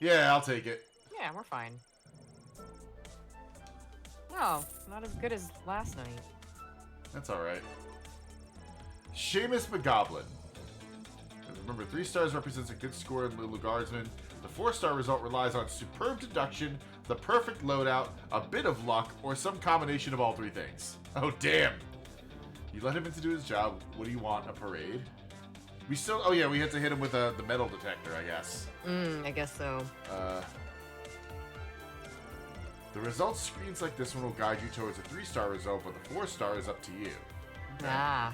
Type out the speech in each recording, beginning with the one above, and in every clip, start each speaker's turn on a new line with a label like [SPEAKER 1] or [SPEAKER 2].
[SPEAKER 1] Yeah, I'll take it.
[SPEAKER 2] Yeah, we're fine. No, not as good as last night.
[SPEAKER 1] That's alright. Seamus McGoblin. Remember, 3 stars represents a good score in Lil Guardsman. The 4-star result relies on superb deduction, the perfect loadout, a bit of luck, or some combination of all 3 things. Oh, damn. You let him in to do his job. What do you want? A parade? We still... Oh, yeah, we had to hit him with the metal detector, I guess.
[SPEAKER 2] I guess so.
[SPEAKER 1] The results screens like this one will guide you towards a 3-star result, but the 4-star is up to you. Okay.
[SPEAKER 2] Ah.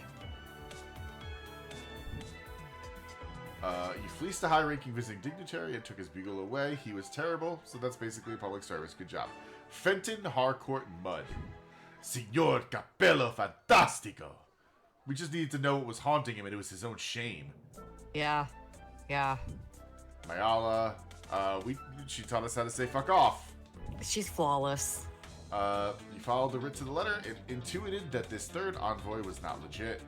[SPEAKER 1] You fleeced a high-ranking visiting dignitary and took his bugle away. He was terrible, so that's basically a public service. Good job. Fenton Harcourt Mudd. Signor Capello Fantastico. We just needed to know what was haunting him, and it was his own shame.
[SPEAKER 2] Yeah. Yeah.
[SPEAKER 1] Mayala, she taught us how to say fuck off.
[SPEAKER 2] She's flawless.
[SPEAKER 1] You followed the writ to the letter and intuited that this 3rd envoy was not legit.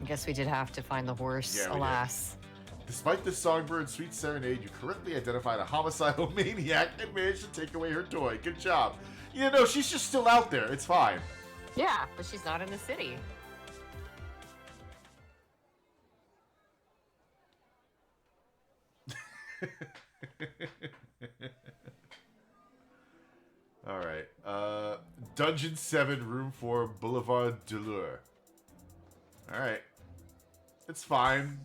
[SPEAKER 2] I guess we did have to find the horse,
[SPEAKER 1] Yeah,
[SPEAKER 2] alas.
[SPEAKER 1] Despite this songbird's sweet serenade, you correctly identified a homicidal maniac and managed to take away her toy. Good job. You know, she's just still out there. It's fine.
[SPEAKER 2] Yeah, but she's not in the city.
[SPEAKER 1] Alright. Dungeon 7, Room 4, Boulevard de Lure. Alright. It's fine.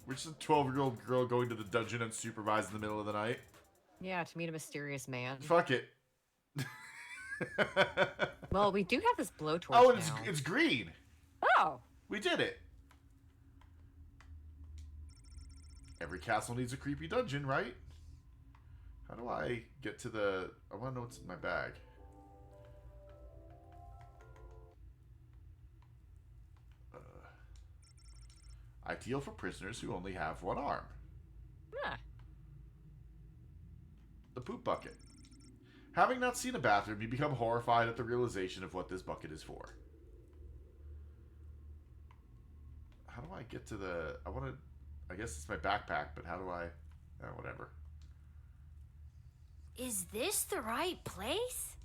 [SPEAKER 1] We're just a 12-year-old girl going to the dungeon unsupervised in the middle of the night.
[SPEAKER 2] Yeah, to meet a mysterious man.
[SPEAKER 1] Fuck it.
[SPEAKER 2] Well, we do have this blowtorch
[SPEAKER 1] Oh,
[SPEAKER 2] now.
[SPEAKER 1] it's green.
[SPEAKER 2] Oh.
[SPEAKER 1] We did it. Every castle needs a creepy dungeon, right? How do I get to the... I want to know what's in my bag. Ideal for prisoners who only have 1 arm.
[SPEAKER 2] Yeah.
[SPEAKER 1] The poop bucket. Having not seen a bathroom, you become horrified at the realization of what this bucket is for. How do I get to the... I want to... I guess it's my backpack, but how do I... whatever.
[SPEAKER 3] Is this the right place?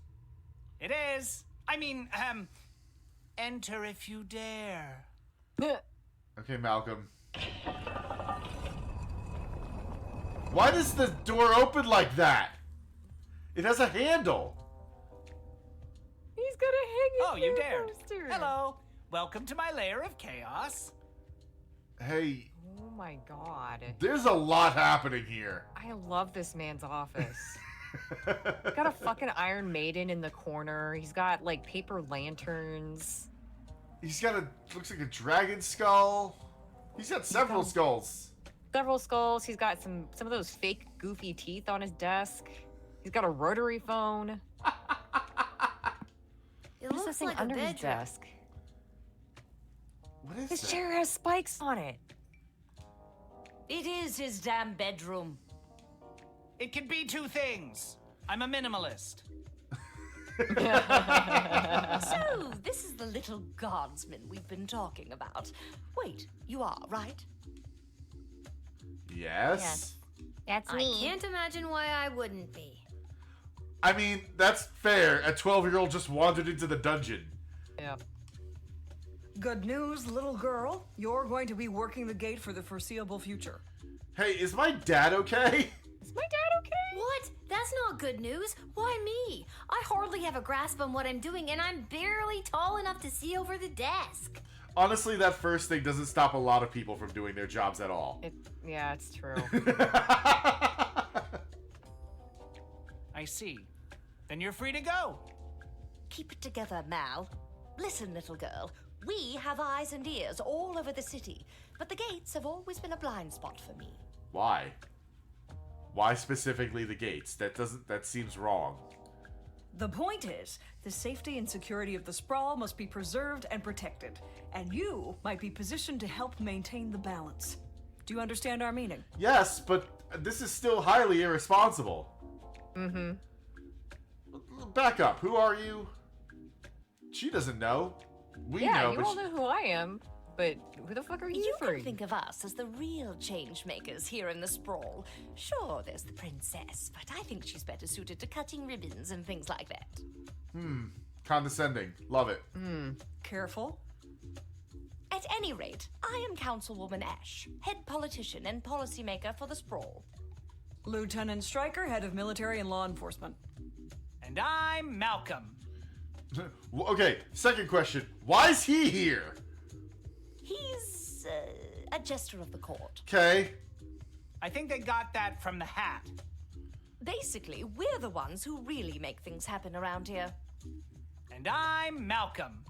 [SPEAKER 4] It is. I mean, enter if you dare.
[SPEAKER 1] Okay, Malcolm. Why does the door open like that? It has a handle.
[SPEAKER 2] He's gonna hang it.
[SPEAKER 4] Oh, you dared.
[SPEAKER 2] Poster.
[SPEAKER 4] Hello. Welcome to my lair of chaos.
[SPEAKER 1] Hey,
[SPEAKER 2] Oh my god.
[SPEAKER 1] there's a lot happening here.
[SPEAKER 2] I love this man's office. He's got a fucking Iron Maiden in the corner. He's got, like, paper lanterns.
[SPEAKER 1] He's got looks like a dragon skull. He's got several skulls.
[SPEAKER 2] Several skulls. He's got some of those fake goofy teeth on his desk. He's got a rotary phone.
[SPEAKER 3] It
[SPEAKER 2] What is this
[SPEAKER 3] looks
[SPEAKER 2] thing
[SPEAKER 3] like a
[SPEAKER 2] under his
[SPEAKER 3] bedroom.
[SPEAKER 2] desk?
[SPEAKER 1] What is
[SPEAKER 2] His
[SPEAKER 1] that?
[SPEAKER 2] chair has spikes on it.
[SPEAKER 5] It is his damn bedroom.
[SPEAKER 4] It can be 2 things. I'm a minimalist.
[SPEAKER 5] So, this is the little guardsman we've been talking about. Wait, you are, right?
[SPEAKER 1] Yes.
[SPEAKER 2] That's
[SPEAKER 3] I can't imagine why I wouldn't be.
[SPEAKER 1] I mean, that's fair. A 12-year-old just wandered into the dungeon.
[SPEAKER 2] Yeah.
[SPEAKER 6] Good news, little girl. You're going to be working the gate for the foreseeable future.
[SPEAKER 1] Hey, is my dad okay?
[SPEAKER 2] Is my dad okay?
[SPEAKER 3] What? That's not good news. Why me? I hardly have a grasp on what I'm doing, and I'm barely tall enough to see over the desk.
[SPEAKER 1] Honestly, that first thing doesn't stop a lot of people from doing their jobs at all.
[SPEAKER 2] Yeah, it's true.
[SPEAKER 4] I see. Then you're free to go.
[SPEAKER 5] Keep it together, Mal. Listen, little girl. We have eyes and ears all over the city, but the gates have always been a blind spot for me.
[SPEAKER 1] Why? Why specifically the gates? That seems wrong.
[SPEAKER 6] The point is, the safety and security of the sprawl must be preserved and protected, and you might be positioned to help maintain the balance. Do you understand our meaning?
[SPEAKER 1] Yes, but this is still highly irresponsible.
[SPEAKER 2] Mm-hmm.
[SPEAKER 1] Back up. Who are you? She doesn't know. We
[SPEAKER 2] Yeah,
[SPEAKER 1] know,
[SPEAKER 2] you
[SPEAKER 1] but
[SPEAKER 2] all know who I am, but who the fuck are you
[SPEAKER 5] You
[SPEAKER 2] three?
[SPEAKER 5] can think of us as the real change makers here in the sprawl. Sure, there's the princess, but I think she's better suited to cutting ribbons and things like that.
[SPEAKER 1] Condescending. Love it.
[SPEAKER 6] Careful.
[SPEAKER 5] At any rate, I am Councilwoman Ash, head politician and policymaker for the sprawl.
[SPEAKER 6] Lieutenant Stryker, head of military and law enforcement.
[SPEAKER 4] And I'm Malcolm.
[SPEAKER 1] Okay, second question. Why is he here?
[SPEAKER 5] He's a jester of the court.
[SPEAKER 1] Okay.
[SPEAKER 4] I think they got that from the hat.
[SPEAKER 5] Basically, we're the ones who really make things happen around here.
[SPEAKER 4] And I'm Malcolm.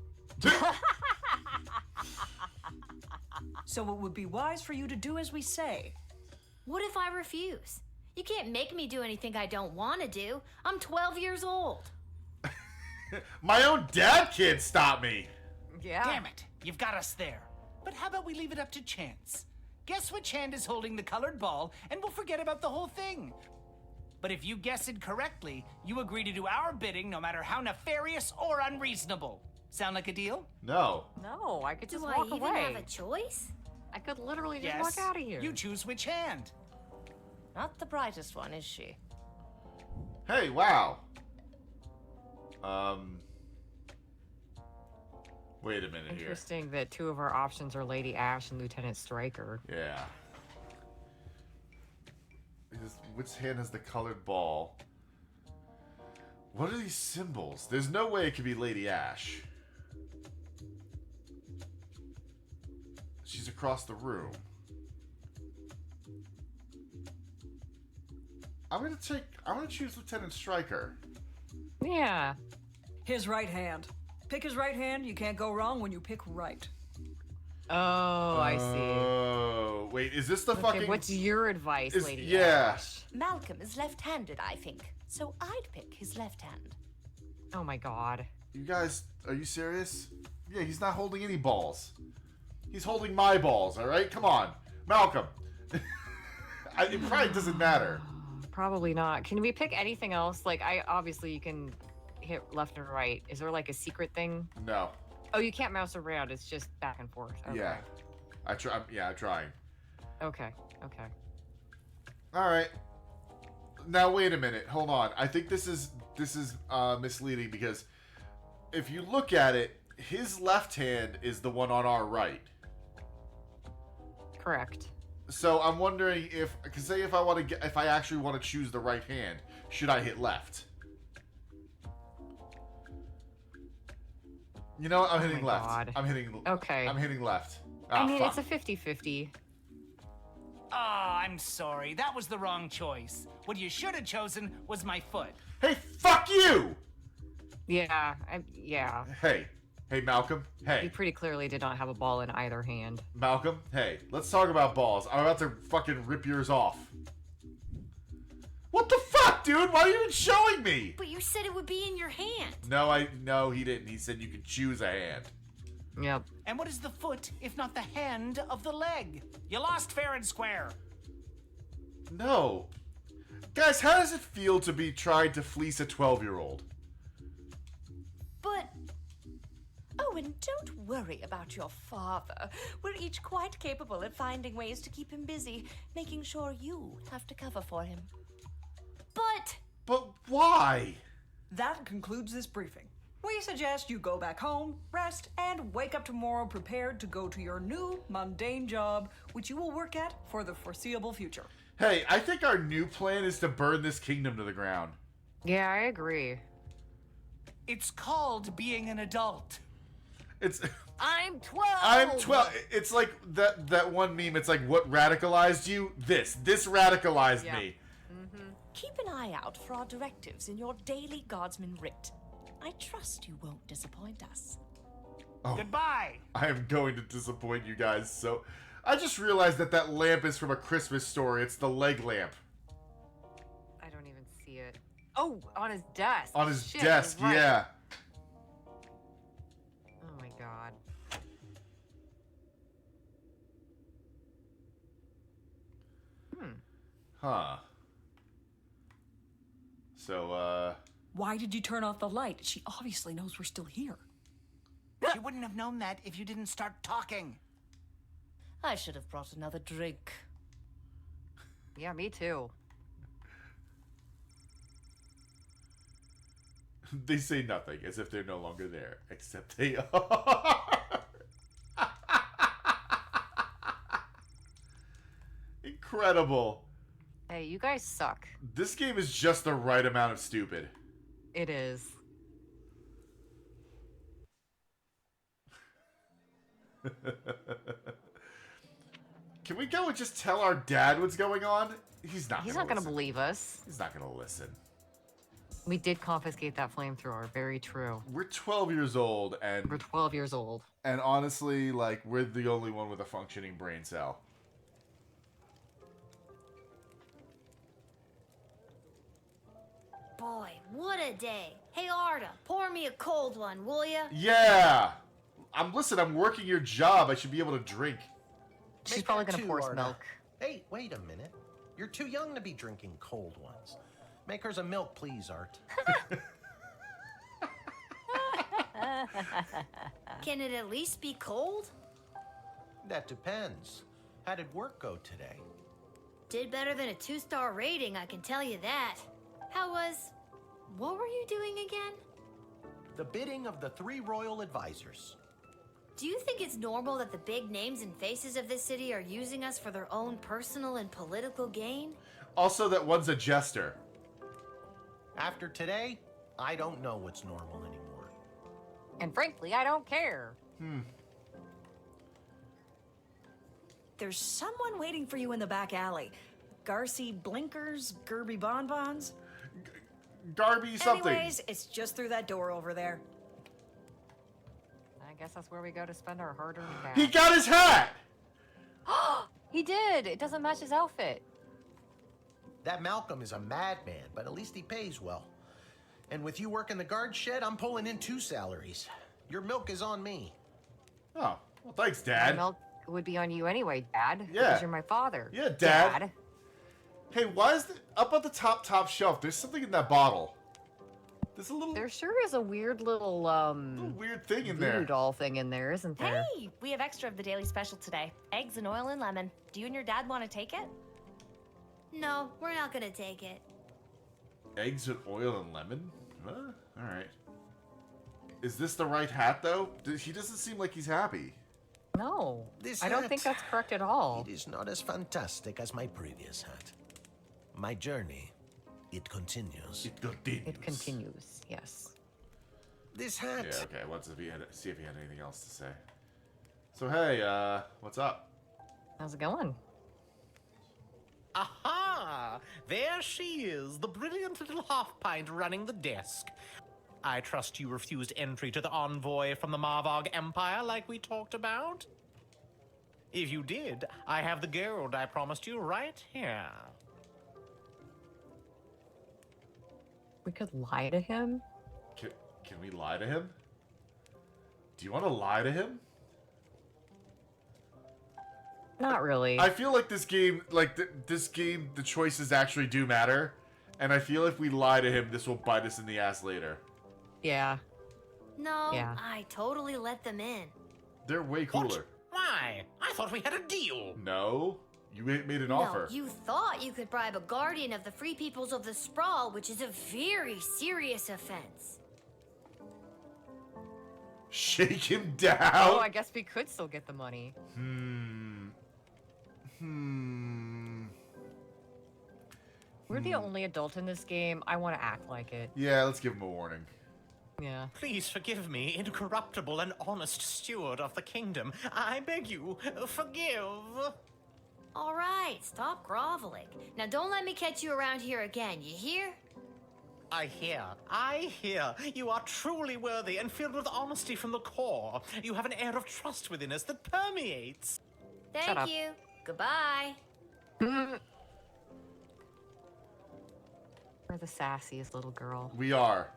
[SPEAKER 6] So it would be wise for you to do as we say.
[SPEAKER 3] What if I refuse? You can't make me do anything I don't want to do. I'm 12 years old.
[SPEAKER 1] My own dad can't stop me.
[SPEAKER 2] Yeah.
[SPEAKER 4] Damn it, you've got us there. But how about we leave it up to chance? Guess which hand is holding the colored ball, and we'll forget about the whole thing. But if you guess it correctly, you agree to do our bidding no matter how nefarious or unreasonable. Sound like a deal?
[SPEAKER 1] No.
[SPEAKER 2] No, I could just
[SPEAKER 3] Do
[SPEAKER 2] walk
[SPEAKER 3] I even
[SPEAKER 2] away.
[SPEAKER 3] have a choice?
[SPEAKER 2] I could literally just
[SPEAKER 4] Yes.
[SPEAKER 2] walk out of here.
[SPEAKER 4] You choose which hand.
[SPEAKER 5] Not the brightest one, is she?
[SPEAKER 1] Hey, wow. Wait a minute here.
[SPEAKER 2] Interesting that two of our options are Lady Ash and Lieutenant Stryker.
[SPEAKER 1] Yeah. Which hand has the colored ball? What are these symbols? There's no way it could be Lady Ash. She's across the room. I'm gonna choose Lieutenant Stryker.
[SPEAKER 2] Yeah.
[SPEAKER 6] His right hand. Pick his right hand. You can't go wrong when you pick right.
[SPEAKER 2] Oh, I see.
[SPEAKER 1] Oh, wait, is this the
[SPEAKER 2] Okay,
[SPEAKER 1] fucking...
[SPEAKER 2] what's your advice,
[SPEAKER 1] is-
[SPEAKER 2] Lady
[SPEAKER 1] yeah.
[SPEAKER 2] Ash?
[SPEAKER 5] Malcolm is left-handed, I think. So I'd pick his left hand.
[SPEAKER 2] Oh my god.
[SPEAKER 1] You guys, are you serious? Yeah, he's not holding any balls. He's holding my balls, alright? Come on. Malcolm. It probably doesn't matter.
[SPEAKER 2] Probably not. Can we pick anything else? Like, obviously you can hit left and right. Is there like a secret thing?
[SPEAKER 1] No.
[SPEAKER 2] Oh, you can't mouse around. It's just back and forth. Okay.
[SPEAKER 1] Yeah. I'm trying.
[SPEAKER 2] Okay. Okay.
[SPEAKER 1] Alright. Now, wait a minute. Hold on. I think this is misleading because if you look at it, his left hand is the one on our right.
[SPEAKER 2] Correct.
[SPEAKER 1] So I'm wondering if I actually want to choose the right hand, should I hit left? You know what? I'm hitting left.
[SPEAKER 2] God.
[SPEAKER 1] I'm hitting.
[SPEAKER 2] Okay.
[SPEAKER 1] I'm hitting left.
[SPEAKER 2] I mean,
[SPEAKER 1] fuck.
[SPEAKER 2] it's a 50-50.
[SPEAKER 4] Oh, I'm sorry. That was the wrong choice. What you should have chosen was my foot.
[SPEAKER 1] Hey, fuck you!
[SPEAKER 2] Yeah. Yeah.
[SPEAKER 1] Hey, Malcolm.
[SPEAKER 2] You
[SPEAKER 1] Hey,
[SPEAKER 2] pretty clearly did not have a ball in either hand.
[SPEAKER 1] Malcolm. Hey, let's talk about balls. I'm about to fucking rip yours off. What the fuck, dude? Why are you even showing me?
[SPEAKER 3] But you said it would be in your hand.
[SPEAKER 1] No, he didn't. He said you could choose a hand.
[SPEAKER 2] Yep.
[SPEAKER 4] And what is the foot if not the hand of the leg? You lost fair and square.
[SPEAKER 1] No. Guys, how does it feel to be trying to fleece a 12-year-old?
[SPEAKER 3] But
[SPEAKER 5] Oh, and don't worry about your father. We're each quite capable at finding ways to keep him busy, making sure you have to cover for him.
[SPEAKER 1] But why?
[SPEAKER 6] That concludes this briefing. We suggest you go back home, rest, and wake up tomorrow prepared to go to your new mundane job, which you will work at for the foreseeable future.
[SPEAKER 1] Hey, I think our new plan is to burn this kingdom to the ground.
[SPEAKER 2] Yeah, I agree.
[SPEAKER 4] It's called being an adult.
[SPEAKER 1] It's...
[SPEAKER 2] I'm 12!
[SPEAKER 1] I'm 12. It's like that one meme. It's like, what radicalized you? This radicalized
[SPEAKER 2] Yeah.
[SPEAKER 1] me.
[SPEAKER 5] Keep an eye out for our directives in your daily Guardsman writ. I trust you won't disappoint us.
[SPEAKER 1] Oh,
[SPEAKER 4] Goodbye.
[SPEAKER 1] I am going to disappoint you guys. So, I just realized that lamp is from a Christmas story. It's the leg lamp
[SPEAKER 2] I don't even see it. Oh, on his desk.
[SPEAKER 1] on his
[SPEAKER 2] Shit,
[SPEAKER 1] desk.
[SPEAKER 2] you're right.
[SPEAKER 1] Yeah.
[SPEAKER 2] Oh my god.
[SPEAKER 1] Huh. So,
[SPEAKER 6] Why did you turn off the light? She obviously knows we're still here.
[SPEAKER 4] You wouldn't have known that if you didn't start talking.
[SPEAKER 5] I should have brought another drink.
[SPEAKER 2] Yeah, me too.
[SPEAKER 1] They say nothing, as if they're no longer there, except they are. Incredible.
[SPEAKER 2] Hey, you guys suck.
[SPEAKER 1] This game is just the right amount of stupid.
[SPEAKER 2] It is.
[SPEAKER 1] Can we go and just tell our dad what's going on? He's not
[SPEAKER 2] Gonna believe us.
[SPEAKER 1] He's not gonna listen.
[SPEAKER 2] We did confiscate that flamethrower. Very true.
[SPEAKER 1] We're 12 years old, and
[SPEAKER 2] We're 12 years old.
[SPEAKER 1] honestly, like, we're the only one with a functioning brain cell.
[SPEAKER 3] Boy, what a day. Hey, Arda, pour me a cold one, will ya?
[SPEAKER 1] Yeah! Listen, I'm working your job. I should be able to drink.
[SPEAKER 2] She's
[SPEAKER 7] Make
[SPEAKER 2] probably
[SPEAKER 7] that
[SPEAKER 2] gonna
[SPEAKER 7] two,
[SPEAKER 2] pour us
[SPEAKER 7] Arda.
[SPEAKER 2] milk.
[SPEAKER 7] Hey, wait a minute. You're too young to be drinking cold ones. Make hers a milk, please, Art.
[SPEAKER 3] Can it at least be cold?
[SPEAKER 7] That depends. How did work go today?
[SPEAKER 3] Did better than a 2-star rating, I can tell you that. What were you doing again?
[SPEAKER 7] The bidding of the 3 royal advisors.
[SPEAKER 3] Do you think it's normal that the big names and faces of this city are using us for their own personal and political gain?
[SPEAKER 1] Also, that one's a jester.
[SPEAKER 7] After today, I don't know what's normal anymore.
[SPEAKER 2] And frankly, I don't care.
[SPEAKER 6] There's someone waiting for you in the back alley. Garcy Blinkers, Gerby Bonbons.
[SPEAKER 1] Garby something.
[SPEAKER 6] Anyways, it's just through that door over there.
[SPEAKER 2] I guess that's where we go to spend our hard-earned cash.
[SPEAKER 1] He got his hat!
[SPEAKER 2] He did. It doesn't match his outfit.
[SPEAKER 7] That Malcolm is a madman, but at least he pays well. And with you working the guard shed, I'm pulling in 2 salaries. Your milk is on me.
[SPEAKER 1] Oh, well, thanks,
[SPEAKER 2] My
[SPEAKER 1] Dad.
[SPEAKER 2] milk would be on you anyway, Dad.
[SPEAKER 1] Yeah.
[SPEAKER 2] Because you're my father.
[SPEAKER 1] Yeah, Dad. Hey, why is up at the top shelf? There's something in that bottle. There's a little
[SPEAKER 2] There sure is a weird little
[SPEAKER 1] weird thing in
[SPEAKER 2] voodoo
[SPEAKER 1] there.
[SPEAKER 2] doll thing in there, isn't there?
[SPEAKER 5] Hey, we have extra of the daily special today. Eggs and oil and lemon. Do you and your dad want to take it?
[SPEAKER 3] No, we're not gonna take it.
[SPEAKER 1] Eggs with oil and lemon? Huh? All right. Is this the right hat, though? He doesn't seem like he's happy.
[SPEAKER 2] No.
[SPEAKER 7] This
[SPEAKER 2] I don't
[SPEAKER 7] hat-
[SPEAKER 2] think that's correct at all.
[SPEAKER 7] It is not as fantastic as my previous hat. My journey, it continues.
[SPEAKER 1] It continues.
[SPEAKER 2] It continues, yes.
[SPEAKER 7] This hat,
[SPEAKER 1] Yeah, okay. Let's see if he had anything else to say. So, hey, what's up?
[SPEAKER 2] How's it going?
[SPEAKER 8] Aha! There she is, the brilliant little half-pint running the desk. I trust you refused entry to the envoy from the Marvog Empire like we talked about? If you did, I have the gold I promised you right here.
[SPEAKER 2] We could lie to him?
[SPEAKER 1] Can we lie to him? Do you want to lie to him?
[SPEAKER 2] Not really.
[SPEAKER 1] I feel like this game, the choices actually do matter. And I feel if we lie to him, this will bite us in the ass later.
[SPEAKER 2] Yeah.
[SPEAKER 3] No,
[SPEAKER 2] Yeah.
[SPEAKER 3] I totally let them in.
[SPEAKER 1] They're way
[SPEAKER 8] What?
[SPEAKER 1] cooler.
[SPEAKER 8] Why? I thought we had a deal.
[SPEAKER 1] No, you made an offer.
[SPEAKER 3] No, you thought you could bribe a guardian of the free peoples of the Sprawl, which is a very serious offense.
[SPEAKER 1] Shake him down.
[SPEAKER 2] Oh, I guess we could still get the money. We're the only adult in this game. I want to act like it.
[SPEAKER 1] Yeah, let's give him a warning.
[SPEAKER 2] Yeah.
[SPEAKER 8] Please forgive me, incorruptible and honest steward of the kingdom. I beg you, forgive.
[SPEAKER 3] All right, stop groveling. Now don't let me catch you around here again, you hear?
[SPEAKER 8] I hear. You are truly worthy and filled with honesty from the core. You have an air of trust within us that permeates.
[SPEAKER 3] Thank
[SPEAKER 2] up.
[SPEAKER 3] you. Goodbye.
[SPEAKER 2] We're the sassiest little girl.
[SPEAKER 1] We are.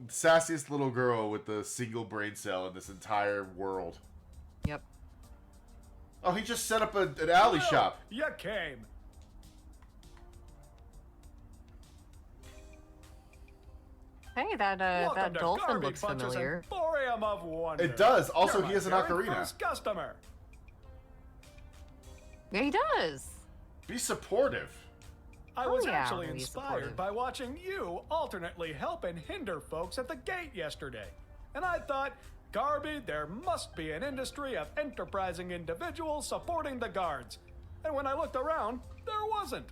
[SPEAKER 1] The sassiest little girl with the single brain cell in this entire world.
[SPEAKER 2] Yep.
[SPEAKER 1] Oh, he just set up an alley shop.
[SPEAKER 9] You came.
[SPEAKER 2] Hey, that
[SPEAKER 9] Welcome to
[SPEAKER 2] dolphin
[SPEAKER 9] Garbage
[SPEAKER 2] looks
[SPEAKER 9] Punch's
[SPEAKER 2] familiar.
[SPEAKER 9] Emporium of Wonder.
[SPEAKER 1] It does. Also,
[SPEAKER 9] You're
[SPEAKER 1] he has an
[SPEAKER 9] my very
[SPEAKER 1] ocarina.
[SPEAKER 9] first customer.
[SPEAKER 2] Yeah, he does.
[SPEAKER 1] Be supportive.
[SPEAKER 9] I was
[SPEAKER 2] yeah,
[SPEAKER 9] actually
[SPEAKER 2] really
[SPEAKER 9] inspired
[SPEAKER 2] supportive.
[SPEAKER 9] by watching you alternately help and hinder folks at the gate yesterday. And I thought, Garby, there must be an industry of enterprising individuals supporting the guards. And when I looked around, there wasn't.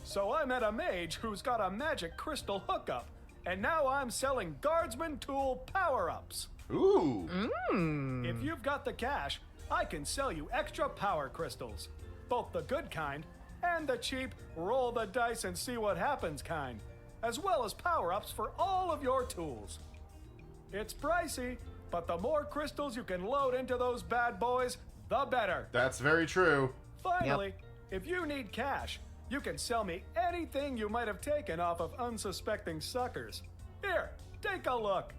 [SPEAKER 9] So I met a mage who's got a magic crystal hookup, and now I'm selling guardsman tool power-ups.
[SPEAKER 1] Ooh.
[SPEAKER 9] If you've got the cash, I can sell you extra power crystals. Both the good kind and the cheap roll the dice and see what happens kind, as well as power-ups for all of your tools. It's pricey, but the more crystals you can load into those bad boys, the better.
[SPEAKER 1] That's very true.
[SPEAKER 9] Finally, if you need cash, you can sell me anything you might have taken off of unsuspecting suckers. Here, take a look.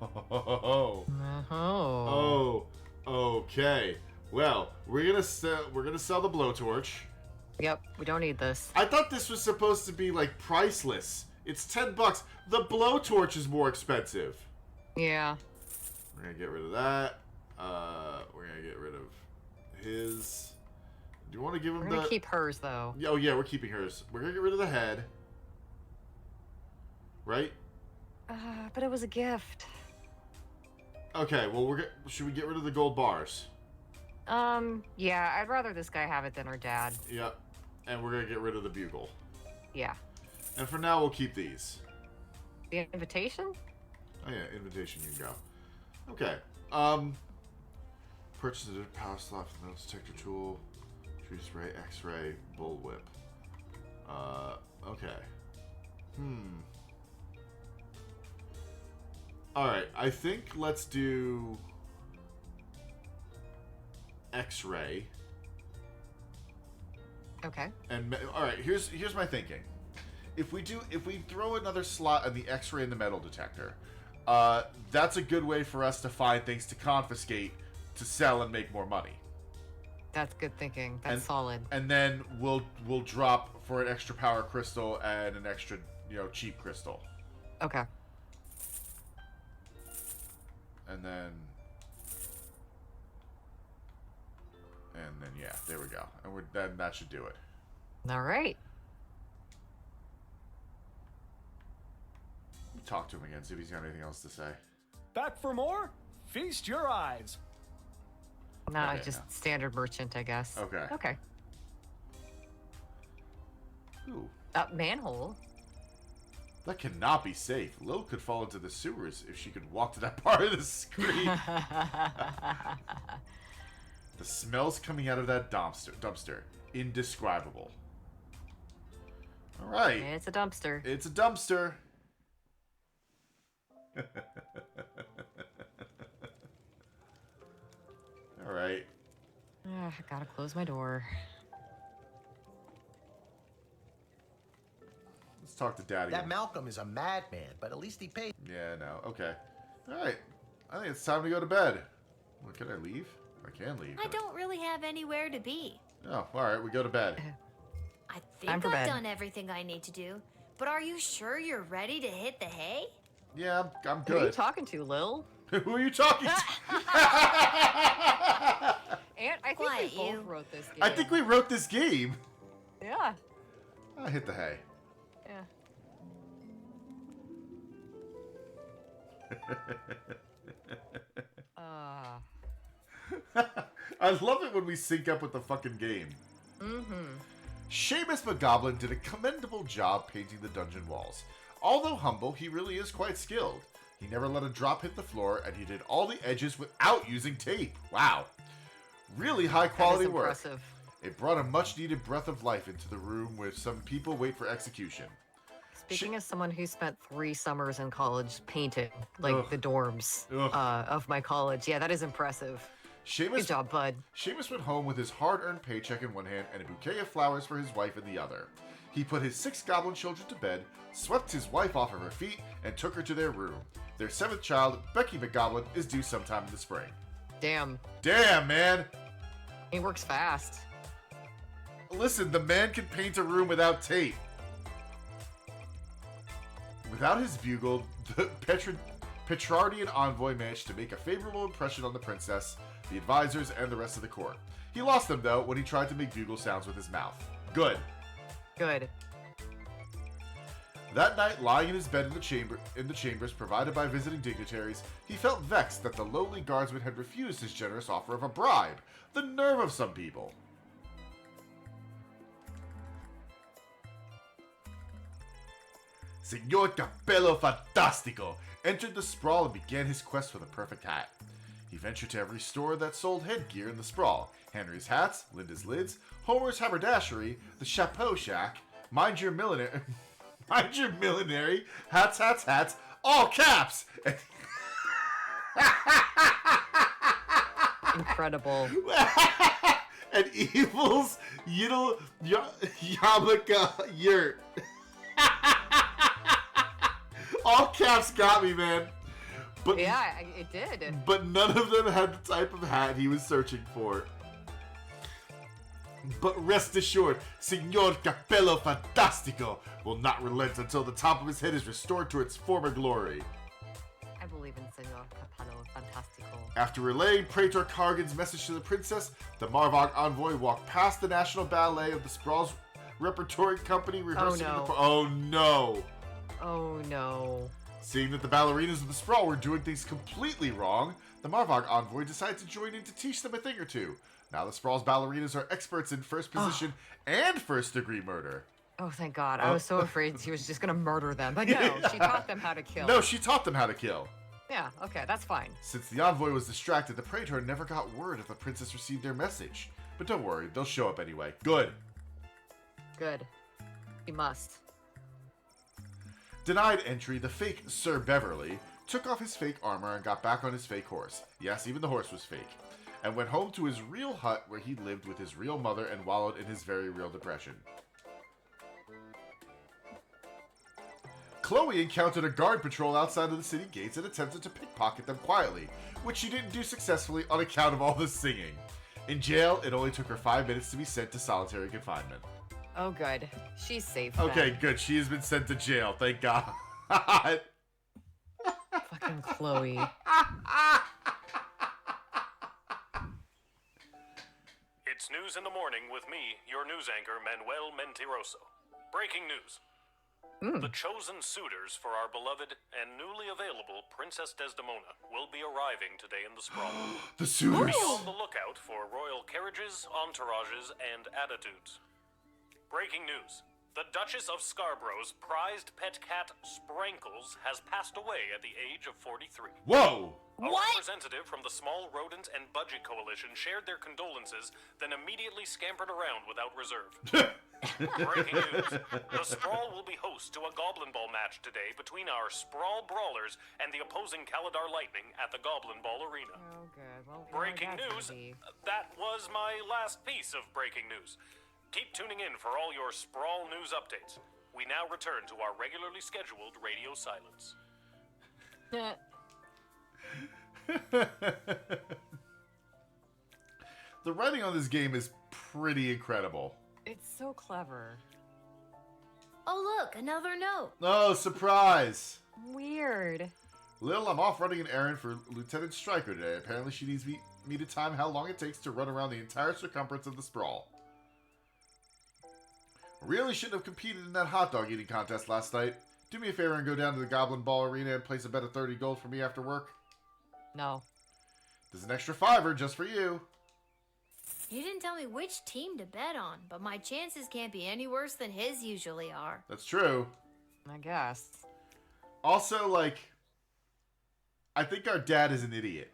[SPEAKER 1] Oh.
[SPEAKER 2] Oh.
[SPEAKER 1] Oh. Okay. Well, we're gonna sell the blowtorch.
[SPEAKER 2] Yep, we don't need this.
[SPEAKER 1] I thought this was supposed to be like priceless. It's $10. The blowtorch is more expensive.
[SPEAKER 2] Yeah.
[SPEAKER 1] We're gonna get rid of that. We're gonna get rid of his. Do you want to give him
[SPEAKER 2] We're
[SPEAKER 1] the?
[SPEAKER 2] gonna keep hers though.
[SPEAKER 1] Oh yeah, we're keeping hers. We're gonna get rid of the head. Right?
[SPEAKER 2] But it was a gift.
[SPEAKER 1] Okay. Well, should we get rid of the gold bars?
[SPEAKER 2] Yeah, I'd rather this guy have it than her dad.
[SPEAKER 1] Yep. And we're gonna get rid of the bugle.
[SPEAKER 2] Yeah.
[SPEAKER 1] And for now, we'll keep these.
[SPEAKER 2] The invitation?
[SPEAKER 1] Oh yeah, invitation. You can go. Okay. Purchase a power slot for the metal detector tool. Choose ray, X-ray, bullwhip. Okay. Alright, I think let's do X-ray.
[SPEAKER 2] Okay.
[SPEAKER 1] And alright, here's my thinking. If we throw another slot in the X-ray and the metal detector, that's a good way for us to find things to confiscate, to sell and make more money.
[SPEAKER 2] That's good thinking. That's solid.
[SPEAKER 1] And then we'll drop for an extra power crystal and an extra, cheap crystal.
[SPEAKER 2] Okay.
[SPEAKER 1] And then yeah, there we go. And then that should do it.
[SPEAKER 2] All right.
[SPEAKER 1] Talk to him again, see if he's got anything else to say.
[SPEAKER 9] Back for more? Feast your eyes.
[SPEAKER 2] No,
[SPEAKER 1] Okay,
[SPEAKER 2] just
[SPEAKER 1] no.
[SPEAKER 2] standard merchant, I guess.
[SPEAKER 1] Okay.
[SPEAKER 2] Okay.
[SPEAKER 1] Ooh.
[SPEAKER 2] Manhole.
[SPEAKER 1] That cannot be safe. Lil could fall into the sewers if she could walk to that part of the screen. The smells coming out of that dumpster. Indescribable. Alright.
[SPEAKER 2] It's a dumpster.
[SPEAKER 1] It's a dumpster. Alright.
[SPEAKER 2] I gotta close my door.
[SPEAKER 1] Let's talk to Daddy.
[SPEAKER 7] That Malcolm is a madman, but at least he paid.
[SPEAKER 1] Yeah, no. Okay. Alright. I think it's time to go to bed. Well, can I leave? I can leave.
[SPEAKER 3] I don't really have anywhere to be.
[SPEAKER 1] Oh, alright. We go to bed.
[SPEAKER 3] I
[SPEAKER 2] Time
[SPEAKER 3] think
[SPEAKER 2] for
[SPEAKER 3] I've
[SPEAKER 2] bed.
[SPEAKER 3] done everything I need to do. But are you sure you're ready to hit the hay?
[SPEAKER 1] Yeah, I'm
[SPEAKER 2] Who are you
[SPEAKER 1] good.
[SPEAKER 2] talking to, Lil?
[SPEAKER 1] Who are you talking to?
[SPEAKER 2] And I think
[SPEAKER 3] Quiet,
[SPEAKER 2] we both
[SPEAKER 3] you.
[SPEAKER 2] wrote this game.
[SPEAKER 1] I think we wrote this game.
[SPEAKER 2] Yeah.
[SPEAKER 1] I hit the hay.
[SPEAKER 2] Yeah.
[SPEAKER 1] I love it when we sync up with the fucking game. Seamus McGoblin did a commendable job painting the dungeon walls. Although humble, he really is quite skilled. He never let a drop hit the floor, and he did all the edges without using tape. Wow. Really high quality
[SPEAKER 2] That is
[SPEAKER 1] work.
[SPEAKER 2] impressive.
[SPEAKER 1] It brought a much needed breath of life into the room where some people wait for execution.
[SPEAKER 2] Speaking as someone who spent 3 summers in college painting, like
[SPEAKER 1] Ugh.
[SPEAKER 2] the dorms
[SPEAKER 1] Ugh.
[SPEAKER 2] of my college, yeah, that is impressive. Good
[SPEAKER 1] Seamus,
[SPEAKER 2] job, bud.
[SPEAKER 1] Seamus went home with his hard-earned paycheck in one hand and a bouquet of flowers for his wife in the other. He put his 6 goblin children to bed, swept his wife off of her feet, and took her to their room. Their 7th child, Becky McGoblin, is due sometime in the spring.
[SPEAKER 2] Damn.
[SPEAKER 1] Damn, man!
[SPEAKER 2] He works fast.
[SPEAKER 1] Listen, the man can paint a room without tape. Without his bugle, the Petrardian envoy managed to make a favorable impression on the princess, the advisors, and the rest of the court. He lost them, though, when he tried to make bugle sounds with his mouth. Good.
[SPEAKER 2] Good.
[SPEAKER 1] That night, lying in his bed in the chambers provided by visiting dignitaries, he felt vexed that the lowly guardsman had refused his generous offer of a bribe. The nerve of some people. Signor Capello Fantastico entered the sprawl and began his quest for the perfect hat. He ventured to every store that sold headgear in the sprawl. Henry's Hats, Linda's Lids, Homer's Haberdashery, the Chapeau Shack, Mind Your Millinery, Hats, all caps!
[SPEAKER 2] Incredible.
[SPEAKER 1] And Evil's Yamaka Yurt. All caps got me, man. But,
[SPEAKER 2] Yeah, it did.
[SPEAKER 1] But none of them had the type of hat he was searching for. But rest assured, Signor Capello Fantastico will not relent until the top of his head is restored to its former glory.
[SPEAKER 2] I believe in Senor Capello Fantastico.
[SPEAKER 1] After relaying Praetor Kargan's message to the princess, the Marvog envoy walked past the National Ballet of the Sprawl's repertory company rehearsing
[SPEAKER 2] Oh no.
[SPEAKER 1] Oh no!
[SPEAKER 2] Oh no.
[SPEAKER 1] Seeing that the ballerinas of the Sprawl were doing things completely wrong, the Marvog envoy decided to join in to teach them a thing or two. Now the Sprawl's ballerinas are experts in first position and first-degree murder.
[SPEAKER 2] Oh, thank God. I was so afraid she was just going to murder them. But no, she taught them how to kill.
[SPEAKER 1] No, she taught them how to kill.
[SPEAKER 2] Yeah, okay, that's fine.
[SPEAKER 1] Since the envoy was distracted, the Praetor never got word if the princess received their message. But don't worry, they'll show up anyway. Good.
[SPEAKER 2] Good. He must.
[SPEAKER 1] Denied entry, the fake Sir Beverly took off his fake armor and got back on his fake horse. Yes, even the horse was fake. And went home to his real hut where he lived with his real mother and wallowed in his very real depression. Chloe encountered a guard patrol outside of the city gates and attempted to pickpocket them quietly, which she didn't do successfully on account of all the singing. In jail, it only took her 5 minutes to be sent to solitary confinement.
[SPEAKER 2] Oh, good. She's safe.
[SPEAKER 1] Okay,
[SPEAKER 2] then.
[SPEAKER 1] good. She has been sent to jail. Thank God.
[SPEAKER 2] Fucking Chloe.
[SPEAKER 10] It's News in the Morning with me, your news anchor, Manuel Mentiroso. Breaking news. The chosen suitors for our beloved and newly available Princess Desdemona will be arriving today in the Sprawl.
[SPEAKER 1] The suitors.
[SPEAKER 10] Be on the lookout for royal carriages, entourages, and attitudes. Breaking news. The Duchess of Scarborough's prized pet cat, Sprankles, has passed away at the age of 43.
[SPEAKER 1] Whoa!
[SPEAKER 10] A representative from the Small Rodent and Budgie Coalition shared their condolences, then immediately scampered around without reserve. Breaking news. The Sprawl will be host to a Goblin Ball match today between our Sprawl Brawlers and the opposing Caladar Lightning at the Goblin Ball Arena.
[SPEAKER 2] Oh, good. Well,
[SPEAKER 10] Breaking news. That was my last piece of breaking news. Keep tuning in for all your Sprawl news updates. We now return to our regularly scheduled radio silence.
[SPEAKER 1] The writing on this game is pretty incredible.
[SPEAKER 2] It's so clever.
[SPEAKER 3] Oh, look, another note.
[SPEAKER 1] Oh, surprise!
[SPEAKER 2] Weird.
[SPEAKER 1] Lil, I'm off running an errand for Lieutenant Stryker today. Apparently she needs me to time how long it takes to run around the entire circumference of the Sprawl. Really shouldn't have competed in that hot dog eating contest last night. Do me a favor and go down to the Goblin Ball Arena and place a bet of 30 gold for me after work.
[SPEAKER 2] No.
[SPEAKER 1] There's an extra $5 just for you.
[SPEAKER 3] You didn't tell me which team to bet on, but my chances can't be any worse than his usually are.
[SPEAKER 1] That's true.
[SPEAKER 2] I guess.
[SPEAKER 1] Also, like, I think our dad is an idiot.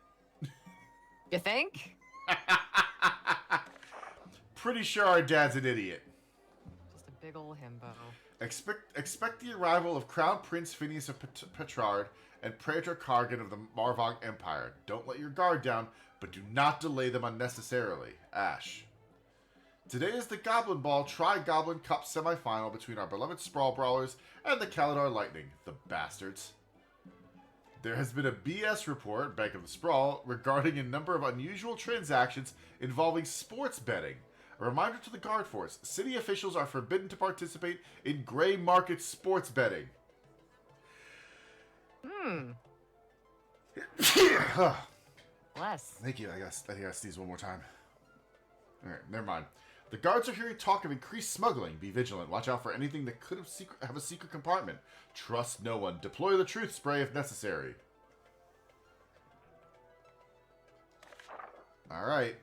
[SPEAKER 2] You think?
[SPEAKER 1] Pretty sure our dad's an idiot.
[SPEAKER 2] Just a big ol' himbo.
[SPEAKER 1] Expect the arrival of Crown Prince Phineas of Petrard and Praetor Kargan of the Marvog Empire. Don't let your guard down, but do not delay them unnecessarily. Ash. Today is the Goblin Ball Tri-Goblin Cup semifinal between our beloved Sprawl Brawlers and the Caladar Lightning, the bastards. There has been a BS report, Bank of the Sprawl, regarding a number of unusual transactions involving sports betting. A reminder to the Guard Force, city officials are forbidden to participate in gray market sports betting.
[SPEAKER 2] Bless.
[SPEAKER 1] Thank you. I gotta sneeze one more time. Alright, never mind. The guards are hearing talk of increased smuggling. Be vigilant. Watch out for anything that could have a secret compartment. Trust no one. Deploy the truth spray if necessary. Alright.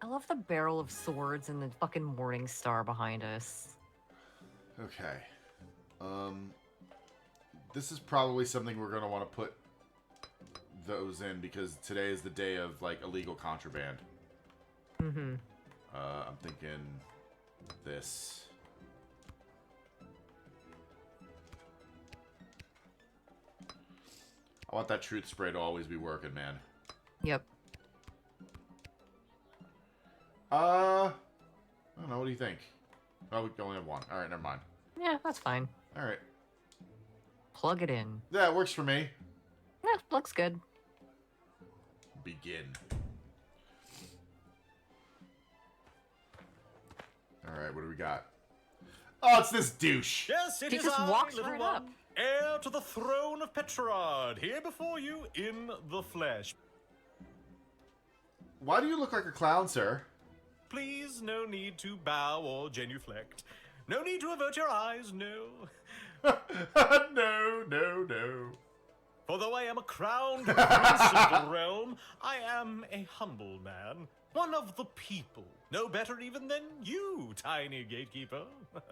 [SPEAKER 2] I love the barrel of swords and the fucking morning star behind us.
[SPEAKER 1] Okay. This is probably something we're going to want to put those in because today is the day of, like, illegal contraband.
[SPEAKER 2] Mm-hmm.
[SPEAKER 1] I'm thinking this. I want that truth spray to always be working, man.
[SPEAKER 2] Yep.
[SPEAKER 1] I don't know. What do you think? Oh, we only have one. All right, never mind.
[SPEAKER 2] Yeah, that's fine.
[SPEAKER 1] All right.
[SPEAKER 2] Plug it in.
[SPEAKER 1] Yeah, it works for me.
[SPEAKER 2] Yeah, looks good.
[SPEAKER 1] Begin. All right, what do we got? Oh, it's this douche.
[SPEAKER 8] Yes, it
[SPEAKER 2] He
[SPEAKER 8] is
[SPEAKER 2] just
[SPEAKER 8] I,
[SPEAKER 2] walks
[SPEAKER 8] little
[SPEAKER 2] right
[SPEAKER 8] one,
[SPEAKER 2] up.
[SPEAKER 8] heir to the throne of Petrarch, here before you in the flesh.
[SPEAKER 1] Why do you look like a clown, sir?
[SPEAKER 8] Please, no need to bow or genuflect. No need to avert your eyes, no.
[SPEAKER 1] No.
[SPEAKER 8] For though I am a crowned prince of the realm, I am a humble man. One of the people. No better even than you, tiny gatekeeper.
[SPEAKER 2] It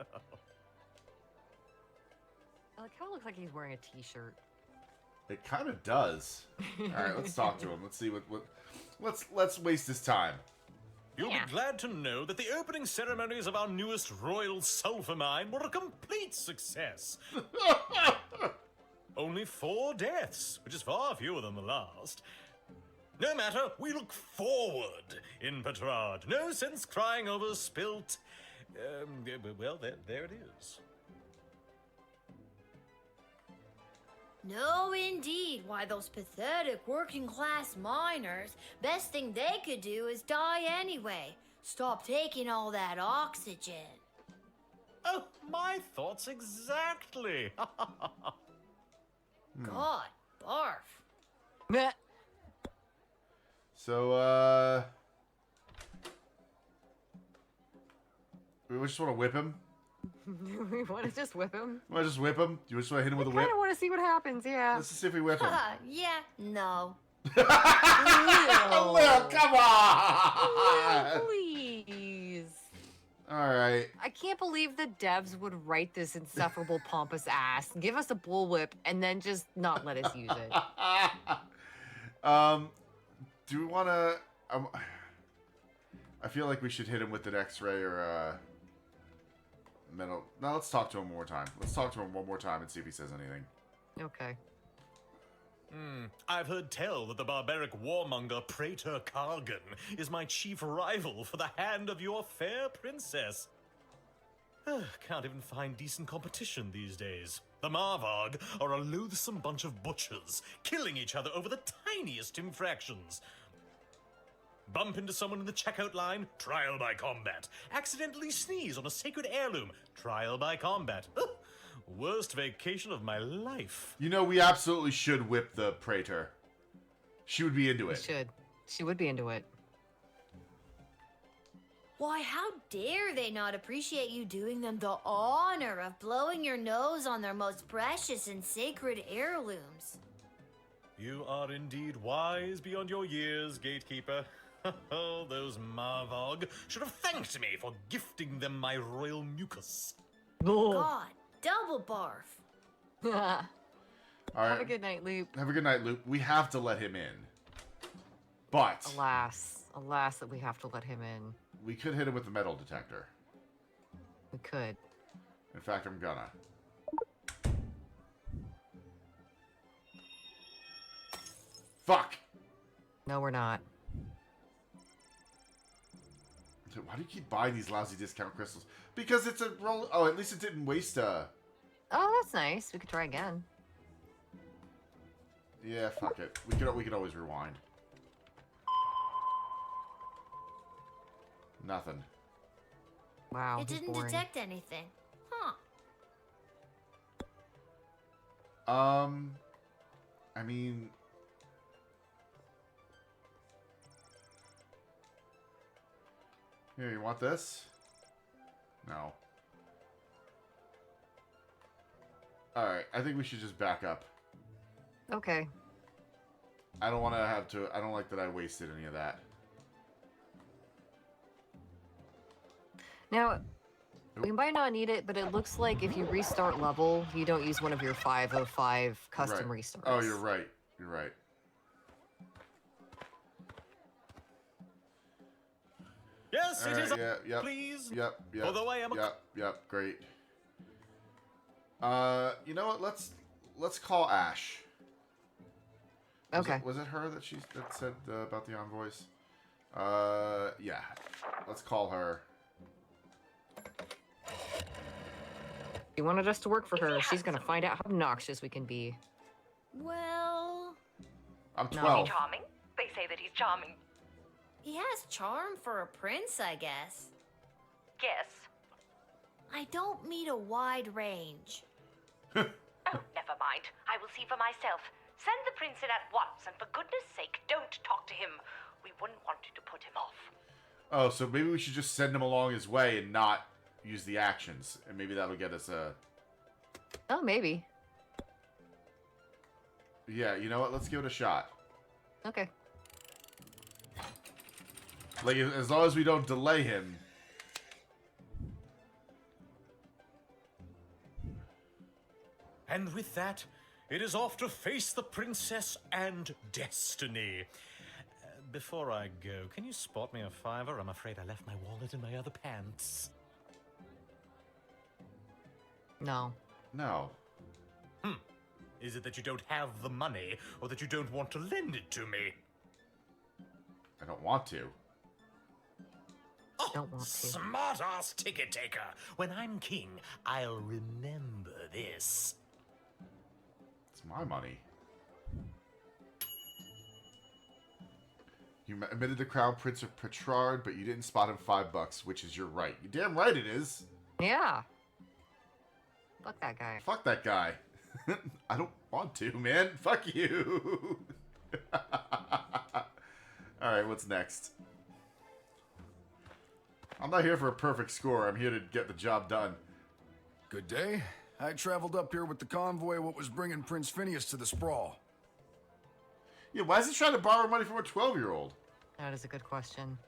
[SPEAKER 2] kind of looks like he's wearing a t-shirt.
[SPEAKER 1] It kind of does. All right, let's talk to him. Let's see what let's waste his time.
[SPEAKER 8] You'll be glad to know that the opening ceremonies of our newest royal sulfur mine were a complete success. Only 4 deaths, which is far fewer than the last. No matter, we look forward in Petrarch. No sense crying over spilt. Well, there it is.
[SPEAKER 3] No, indeed. Why, those pathetic working-class miners, best thing they could do is die anyway. Stop taking all that oxygen.
[SPEAKER 8] Oh, my thoughts exactly.
[SPEAKER 3] God, barf.
[SPEAKER 2] Meh.
[SPEAKER 1] So, we just want to whip him.
[SPEAKER 2] We want to just whip him.
[SPEAKER 1] Want to just whip him? Do you just want to hit him with a
[SPEAKER 2] I
[SPEAKER 1] whip?
[SPEAKER 2] kind of want to see what happens, yeah.
[SPEAKER 1] Let's just see if we whip him.
[SPEAKER 3] Yeah, no.
[SPEAKER 1] Lil, come on!
[SPEAKER 2] Please.
[SPEAKER 1] All right.
[SPEAKER 2] I can't believe the devs would write this insufferable pompous ass, give us a bullwhip, and then just not let us use it.
[SPEAKER 1] Do we want to? I feel like we should hit him with an X-ray or metal. No, let's talk to him one more time. Let's talk to him one more time and see if he says anything.
[SPEAKER 2] Okay.
[SPEAKER 8] I've heard tell that the barbaric warmonger Praetor Kargan is my chief rival for the hand of your fair princess. Can't even find decent competition these days. The Marvog are a loathsome bunch of butchers, killing each other over the tiniest infractions. Bump into someone in the checkout line, trial by combat. Accidentally sneeze on a sacred heirloom, trial by combat. Worst vacation of my life.
[SPEAKER 1] You know, we absolutely should whip the Praetor. She would be into
[SPEAKER 2] We
[SPEAKER 1] it.
[SPEAKER 2] should. She would be into it.
[SPEAKER 3] Why, how dare they not appreciate you doing them the honor of blowing your nose on their most precious and sacred heirlooms?
[SPEAKER 8] You are indeed wise beyond your years, gatekeeper. Oh, those Marvog should have thanked me for gifting them my royal mucus.
[SPEAKER 3] God, double barf.
[SPEAKER 1] All right.
[SPEAKER 2] Have a good night, Loop.
[SPEAKER 1] Have a good night, Luke. We have to let him in. But
[SPEAKER 2] Alas that we have to let him in.
[SPEAKER 1] we could hit him with the metal detector.
[SPEAKER 2] We could.
[SPEAKER 1] In fact, I'm gonna. Fuck!
[SPEAKER 2] No, we're not.
[SPEAKER 1] Why do you keep buying these lousy discount crystals? Because it's a roll. Oh, at least it didn't waste
[SPEAKER 2] Oh, that's nice. We could try again.
[SPEAKER 1] Yeah, fuck it. We could always rewind. Wow.
[SPEAKER 2] Wow.
[SPEAKER 3] It
[SPEAKER 2] he's
[SPEAKER 3] didn't
[SPEAKER 2] boring.
[SPEAKER 3] detect anything. Huh.
[SPEAKER 1] I mean, here, you want this? No. Alright, I think we should just back up.
[SPEAKER 2] Okay.
[SPEAKER 1] I don't want to have to... I don't like that I wasted any of that.
[SPEAKER 2] Now, we might not need it, but it looks like if you restart level, you don't use one of your 505 custom
[SPEAKER 1] Right.
[SPEAKER 2] restarts.
[SPEAKER 1] Oh, you're right. You're right.
[SPEAKER 8] Yes,
[SPEAKER 1] All
[SPEAKER 8] it
[SPEAKER 1] right,
[SPEAKER 8] is.
[SPEAKER 1] yeah, yep,
[SPEAKER 8] Please.
[SPEAKER 1] Yep, yep.
[SPEAKER 8] Although I am a...
[SPEAKER 1] Yep, great. You know what? Let's call Ash.
[SPEAKER 2] Okay.
[SPEAKER 1] Was it her that that said about the envoys? Yeah. Let's call her.
[SPEAKER 2] She wanted us to work for her. She's gonna find out how obnoxious we can be.
[SPEAKER 3] Well,
[SPEAKER 1] I'm
[SPEAKER 2] No.
[SPEAKER 1] 12.
[SPEAKER 5] Charming? They say that he's charming.
[SPEAKER 3] he has charm for a prince, I guess.
[SPEAKER 5] Yes.
[SPEAKER 3] I don't meet a wide range.
[SPEAKER 5] Oh, never mind. I will see for myself. Send the prince in at once, and for goodness sake, don't talk to him. We wouldn't want to put him off.
[SPEAKER 1] Oh, so maybe we should just send him along his way and not use the actions, and maybe that'll get us a.
[SPEAKER 2] Oh, maybe.
[SPEAKER 1] Yeah, you know what? Let's give it a shot.
[SPEAKER 2] Okay.
[SPEAKER 1] Like, as long as we don't delay him.
[SPEAKER 8] And with that, it is off to face the princess and destiny. Before I go, can you spot me a $5? I'm afraid I left my wallet in my other pants.
[SPEAKER 2] No.
[SPEAKER 1] No.
[SPEAKER 8] Is it that you don't have the money, or that you don't want to lend it to me?
[SPEAKER 1] I don't want to.
[SPEAKER 2] Don't want to.
[SPEAKER 8] Smart-ass ticket taker. When I'm king, I'll remember this.
[SPEAKER 1] It's my money. You admitted the Crown Prince of Petrard, but you didn't spot him $5, which is your right. You damn right it is.
[SPEAKER 2] Yeah. Fuck that guy.
[SPEAKER 1] Fuck that guy. I don't want to, man. Fuck you. Alright, what's next? I'm not here for a perfect score. I'm here to get the job done.
[SPEAKER 11] Good day. I traveled up here with the convoy what was bringing Prince Phineas to the sprawl.
[SPEAKER 1] Yeah, why is he trying to borrow money from a 12-year-old?
[SPEAKER 2] That is a good question.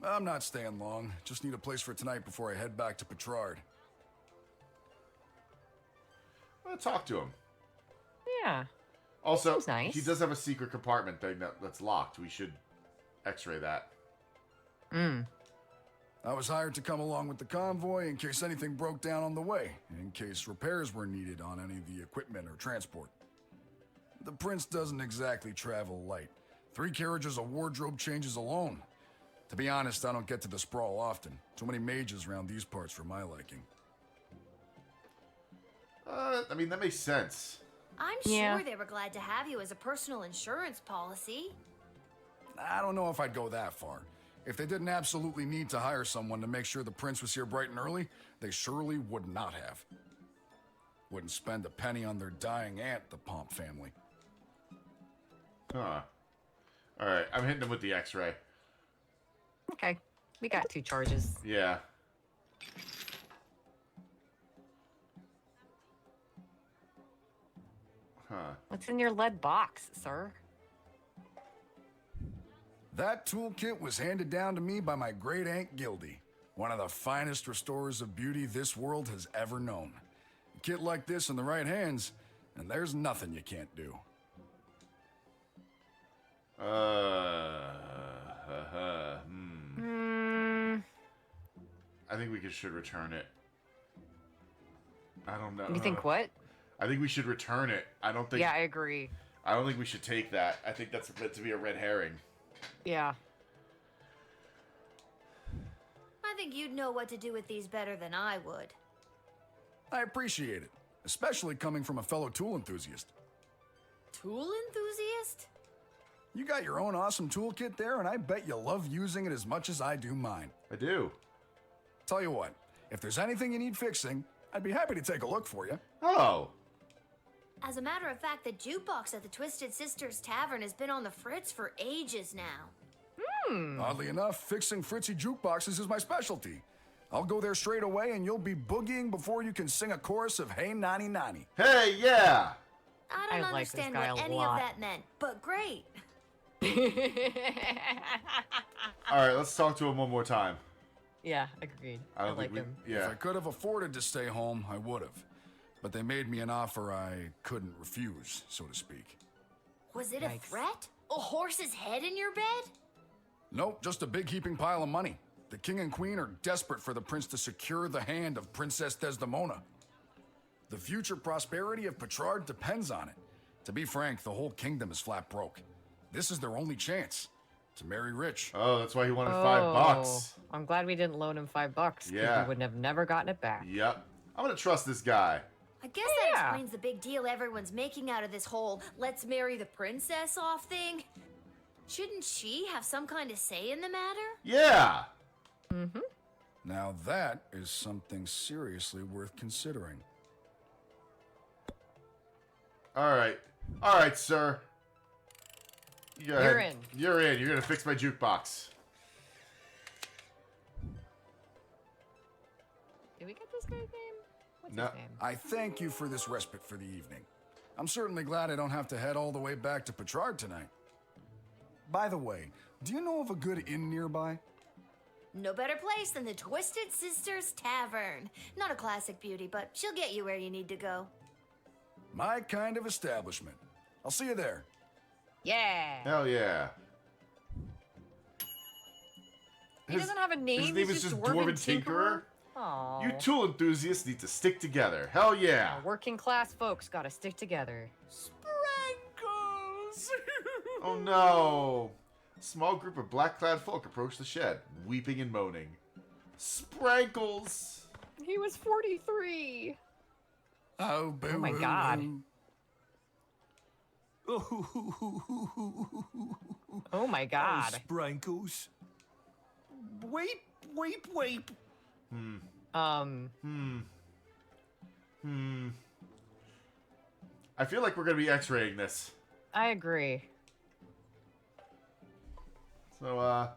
[SPEAKER 11] I'm not staying long. Just need a place for tonight before I head back to Petrard.
[SPEAKER 1] I'll talk to him.
[SPEAKER 2] Yeah.
[SPEAKER 1] Also,
[SPEAKER 2] Seems nice.
[SPEAKER 1] he does have a secret compartment thing that's locked. We should x-ray that.
[SPEAKER 11] I was hired to come along with the convoy in case anything broke down on the way, in case repairs were needed on any of the equipment or transport. The prince doesn't exactly travel light. 3 carriages of wardrobe changes alone. To be honest, I don't get to the sprawl often. Too many mages around these parts for my liking.
[SPEAKER 1] I mean, that makes sense.
[SPEAKER 3] I'm
[SPEAKER 2] Yeah.
[SPEAKER 3] sure they were glad to have you as a personal insurance policy.
[SPEAKER 11] I don't know if I'd go that far. If they didn't absolutely need to hire someone to make sure the prince was here bright and early, they surely would not have. Wouldn't spend a penny on their dying aunt, the Pomp family.
[SPEAKER 1] Huh. Alright, I'm hitting him with the x-ray.
[SPEAKER 2] Okay. We got 2 charges.
[SPEAKER 1] Yeah. Huh.
[SPEAKER 2] What's in your lead box, sir?
[SPEAKER 11] That toolkit was handed down to me by my great aunt Gildy, one of the finest restorers of beauty this world has ever known. A kit like this in the right hands, and there's nothing you can't do.
[SPEAKER 1] I think we should return it. I don't know.
[SPEAKER 2] You think what?
[SPEAKER 1] I think we should return it. I don't think.
[SPEAKER 2] Yeah, I agree.
[SPEAKER 1] I don't think we should take that. I think that's meant to be a red herring.
[SPEAKER 2] Yeah.
[SPEAKER 3] I think you'd know what to do with these better than I would.
[SPEAKER 11] I appreciate it, especially coming from a fellow tool enthusiast.
[SPEAKER 3] Tool enthusiast?
[SPEAKER 11] You got your own awesome toolkit there, and I bet you love using it as much as I do mine.
[SPEAKER 1] I do.
[SPEAKER 11] Tell you what, if there's anything you need fixing, I'd be happy to take a look for you.
[SPEAKER 1] Oh,
[SPEAKER 3] As a matter of fact, the jukebox at the Twisted Sisters Tavern has been on the fritz for ages now.
[SPEAKER 11] Oddly enough, fixing fritzy jukeboxes is my specialty. I'll go there straight away and you'll be boogieing before you can sing a chorus of Hey Nani Nani.
[SPEAKER 1] Hey, yeah!
[SPEAKER 3] I don't
[SPEAKER 2] I like this
[SPEAKER 3] understand
[SPEAKER 2] guy
[SPEAKER 3] what
[SPEAKER 2] a
[SPEAKER 3] any
[SPEAKER 2] lot.
[SPEAKER 3] of that meant, but great.
[SPEAKER 1] Alright, let's talk to him one more time.
[SPEAKER 2] Yeah, agreed. I
[SPEAKER 1] don't
[SPEAKER 2] like
[SPEAKER 1] think
[SPEAKER 2] him.
[SPEAKER 11] If I could have afforded to stay home, I would have. But they made me an offer I couldn't refuse, so to speak.
[SPEAKER 3] Was it a
[SPEAKER 2] Yikes.
[SPEAKER 3] threat? A horse's head in your bed?
[SPEAKER 11] Nope, just a big heaping pile of money. The king and queen are desperate for the prince to secure the hand of Princess Desdemona. The future prosperity of Petrard depends on it. To be frank, the whole kingdom is flat broke. This is their only chance to marry rich.
[SPEAKER 1] Oh, that's why he wanted $5.
[SPEAKER 2] I'm glad we didn't loan him $5 because
[SPEAKER 1] Yeah.
[SPEAKER 2] we would have never gotten it back.
[SPEAKER 1] Yep. I'm gonna trust this guy.
[SPEAKER 3] I guess that
[SPEAKER 2] Yeah.
[SPEAKER 3] explains the big deal everyone's making out of this whole let's marry the princess off thing. Shouldn't she have some kind of say in the matter?
[SPEAKER 1] Yeah!
[SPEAKER 11] Now that is something seriously worth considering.
[SPEAKER 1] Alright. Alright, sir. You go
[SPEAKER 2] You're
[SPEAKER 1] ahead.
[SPEAKER 2] in.
[SPEAKER 1] You're in. You're gonna fix my jukebox.
[SPEAKER 2] Did we get this guy's name? What's
[SPEAKER 1] No.
[SPEAKER 2] his name?
[SPEAKER 11] I thank you for this respite for the evening. I'm certainly glad I don't have to head all the way back to Petrard tonight. By the way, do you know of a good inn nearby?
[SPEAKER 3] No better place than the Twisted Sisters Tavern. Not a classic beauty, but she'll get you where you need to go.
[SPEAKER 11] My kind of establishment. I'll see you there.
[SPEAKER 2] Yeah.
[SPEAKER 1] Hell yeah.
[SPEAKER 2] He doesn't have a name.
[SPEAKER 1] His name
[SPEAKER 2] He's
[SPEAKER 1] is just
[SPEAKER 2] Dwarven
[SPEAKER 1] Dwarven Tinkerer?
[SPEAKER 2] Aw.
[SPEAKER 1] You tool enthusiasts need to stick together. Hell yeah.
[SPEAKER 2] Working class folks gotta stick together.
[SPEAKER 4] Sprankles!
[SPEAKER 1] Oh no. A small group of black-clad folk approached the shed, weeping and moaning. Sprankles!
[SPEAKER 2] He was 43.
[SPEAKER 11] Oh, boo.
[SPEAKER 2] Oh my god. Oh my god.
[SPEAKER 4] Sprankles. Weep, weep, weep.
[SPEAKER 1] I feel like we're gonna be x-raying this.
[SPEAKER 2] I agree.
[SPEAKER 1] So,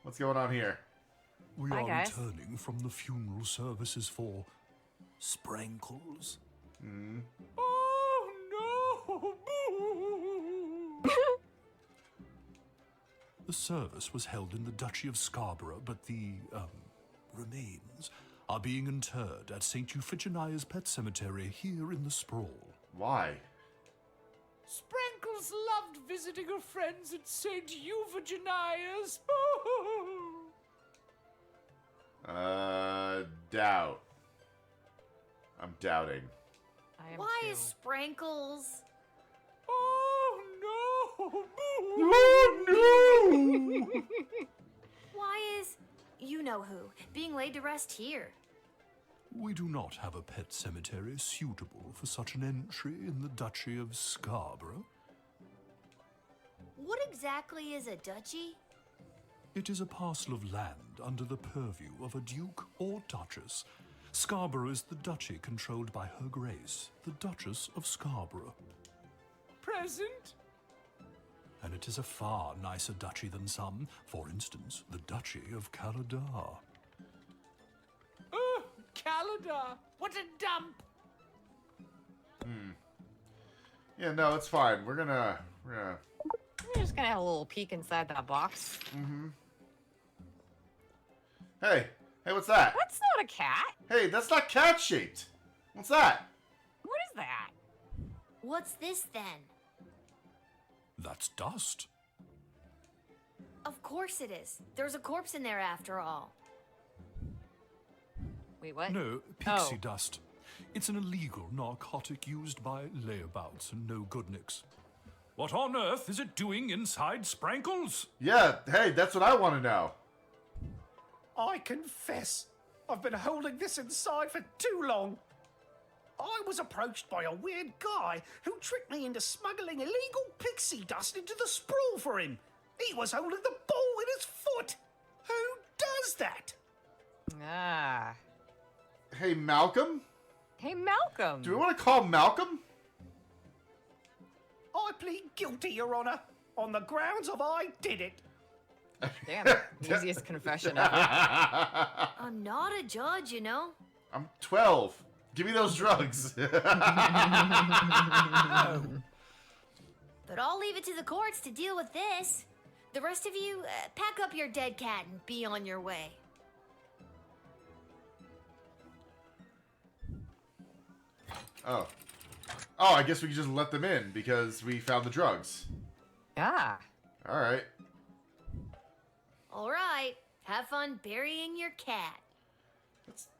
[SPEAKER 1] what's going on here?
[SPEAKER 12] We
[SPEAKER 2] Hi,
[SPEAKER 12] are
[SPEAKER 2] guys.
[SPEAKER 12] returning from the funeral services for Sprankles.
[SPEAKER 4] Oh no!
[SPEAKER 12] The service was held in the Duchy of Scarborough, but the remains are being interred at St. Euphigenia's Pet Cemetery here in the Sprawl.
[SPEAKER 1] Why?
[SPEAKER 4] Sprankles loved visiting her friends at St. Euphigenia's.
[SPEAKER 1] Doubt. I'm doubting.
[SPEAKER 2] I am
[SPEAKER 3] Why
[SPEAKER 2] too.
[SPEAKER 3] is Sprankles?
[SPEAKER 4] Oh no!
[SPEAKER 1] Oh no!
[SPEAKER 3] Why is you know who being laid to rest here?
[SPEAKER 12] We do not have a pet cemetery suitable for such an entry in the Duchy of Scarborough.
[SPEAKER 3] What exactly is a duchy?
[SPEAKER 12] It is a parcel of land under the purview of a duke or duchess. Scarborough is the duchy controlled by Her Grace, the Duchess of Scarborough.
[SPEAKER 4] Present?
[SPEAKER 12] And it is a far nicer duchy than some, for instance, the Duchy of Caladar.
[SPEAKER 4] Oh, Caladar! What a dump!
[SPEAKER 1] Yeah, no, it's fine. We're gonna
[SPEAKER 2] We're just gonna have a little peek inside that box.
[SPEAKER 1] Hey, what's that?
[SPEAKER 2] That's not a cat.
[SPEAKER 1] Hey, that's not cat-shaped. What's that?
[SPEAKER 2] What is that?
[SPEAKER 3] What's this then?
[SPEAKER 12] That's dust.
[SPEAKER 3] Of course it is. There's a corpse in there after all.
[SPEAKER 2] Wait, what?
[SPEAKER 12] No, pixie
[SPEAKER 2] Oh.
[SPEAKER 12] dust. It's an illegal narcotic used by layabouts and no-goodniks. What on earth is it doing inside Sprankles?
[SPEAKER 1] Yeah, hey, that's what I want to know.
[SPEAKER 4] I confess, I've been holding this inside for too long. I was approached by a weird guy who tricked me into smuggling illegal pixie dust into the sprawl for him. He was holding the ball in his foot. Who does that?
[SPEAKER 2] Ah.
[SPEAKER 1] Hey, Malcolm?
[SPEAKER 2] Hey, Malcolm.
[SPEAKER 1] Do we want to call Malcolm?
[SPEAKER 4] I plead guilty, Your Honor, on the grounds of I did it.
[SPEAKER 2] Damn, easiest confession ever.
[SPEAKER 3] I'm not a judge, you know.
[SPEAKER 1] I'm 12. Give me those drugs.
[SPEAKER 3] But I'll leave it to the courts to deal with this. The rest of you, pack up your dead cat and be on your way.
[SPEAKER 1] Oh. Oh, I guess we can just let them in because we found the drugs.
[SPEAKER 2] Yeah.
[SPEAKER 1] All right.
[SPEAKER 3] All right, have fun burying your cat.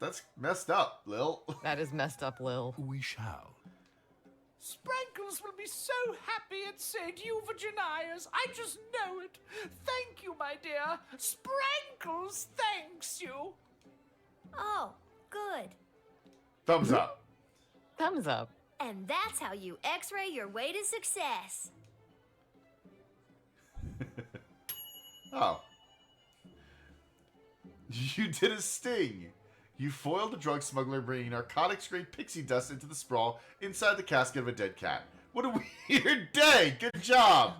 [SPEAKER 1] That's messed up, Lil.
[SPEAKER 2] That is messed up, Lil.
[SPEAKER 12] We shall.
[SPEAKER 4] Sprankles will be so happy at St. Euphogenias. I just know it. Thank you, my dear. Sprankles thanks you.
[SPEAKER 3] Oh, good.
[SPEAKER 1] Thumbs up.
[SPEAKER 2] Thumbs up.
[SPEAKER 3] And that's how you x-ray your way to success.
[SPEAKER 1] Oh. You did a sting. You foiled the drug smuggler bringing narcotics-grade pixie dust into the sprawl inside the casket of a dead cat. What a weird day. Good job.